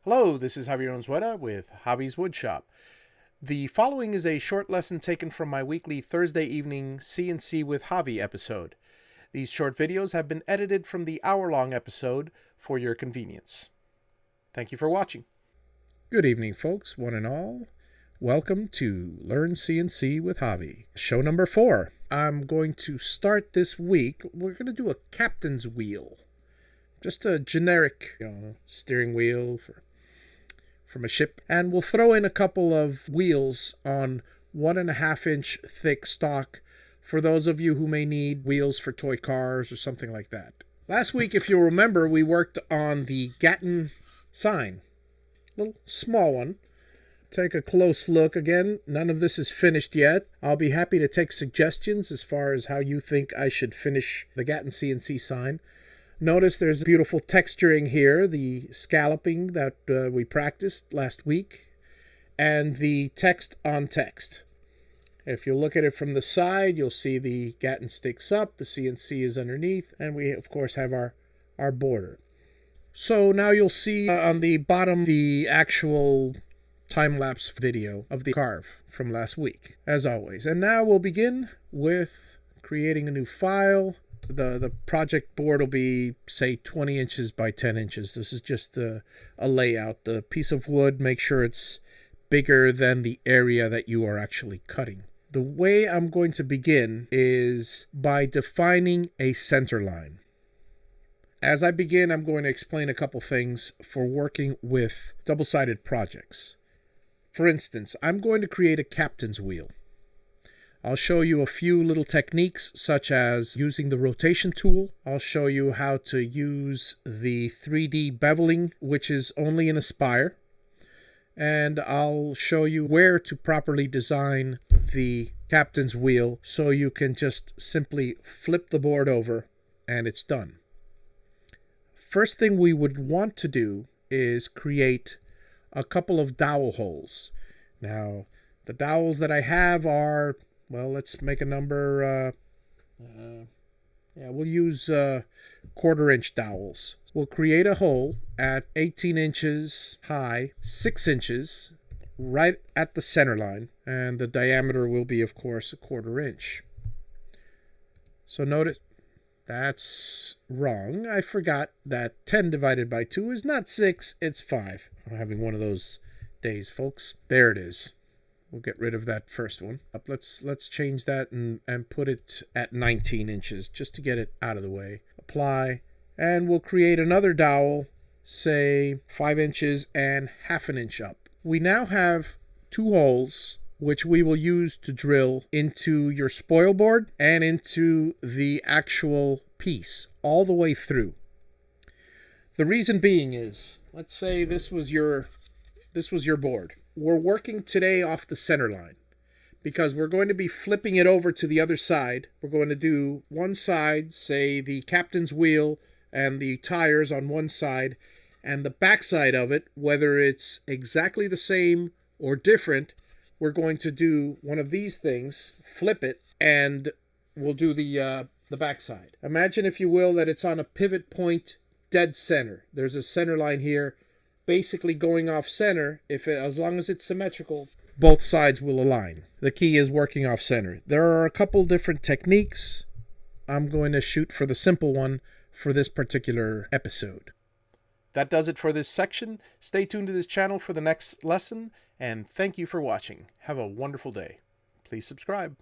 Hello, this is Javi with Javi's Woodshop. The following is a short lesson taken from my weekly Thursday evening CNC with Javi episode. These short videos have been edited from the hour-long episode for your convenience. Thank you for watching. Good evening, folks, one and all. Welcome to Learn CNC with Javi, show number 4. I'm going to start this week. We're going to do a captain's wheel. Just a generic, steering wheel from a ship. And we'll throw in a couple of wheels on 1.5 inch thick stock for those of you who may need wheels for toy cars or something like that. Last week, if you'll remember, we worked on the Gatton sign. Little small one. Take a close look. Again, none of this is finished yet. I'll be happy to take suggestions as far as how you think I should finish the Gatton CNC sign. Notice there's beautiful texturing here, the scalloping that we practiced last week, and the text on text. If you look at it from the side, you'll see the Gatton sticks up, the CNC is underneath, and we, of course, have our border. So now you'll see on the bottom the actual time-lapse video of the carve from last week, as always. And now we'll begin with creating a new file. The project board will be, say, 20 inches by 10 inches. This is just a layout. The piece of wood, make sure it's bigger than the area that you are actually cutting. The way I'm going to begin is by defining a center line. As I begin, I'm going to explain a couple things for working with double-sided projects. For instance, I'm going to create a captain's wheel. I'll show you a few little techniques such as using the rotation tool. I'll show you how to use the 3D beveling, which is only in a spire. And I'll show you where to properly design the captain's wheel so you can just simply flip the board over and it's done. First thing we would want to do is create a couple of dowel holes. Now, the dowels that I have are, well, let's make a number. We'll use 1/4 inch dowels. We'll create a hole at 18 inches high, 6 inches, right at the center line. And the diameter will be, of course, 1/4 inch. So notice, that's wrong. I forgot that 10 divided by 2 is not 6, it's 5. I'm having one of those days, folks. There it is. We'll get rid of that first one. Let's change that and put it at 19 inches just to get it out of the way. Apply, and we'll create another dowel, say 5 inches and 1/2 inch up. We now have 2 holes which we will use to drill into your spoil board and into the actual piece all the way through. The reason being is, let's say this was your board. We're working today off the center line because we're going to be flipping it over to the other side. We're going to do one side, say the captain's wheel and the tires on one side, and the back side of it, whether it's exactly the same or different, we're going to do one of these things, flip it, and we'll do the back side. Imagine, if you will, that it's on a pivot point dead center. There's a center line here, basically going off center. As long as it's symmetrical, both sides will align. The key is working off center. There are a couple different techniques. I'm going to shoot for the simple one for this particular episode. That does it for this section. Stay tuned to this channel for the next lesson, and thank you for watching. Have a wonderful day. Please subscribe.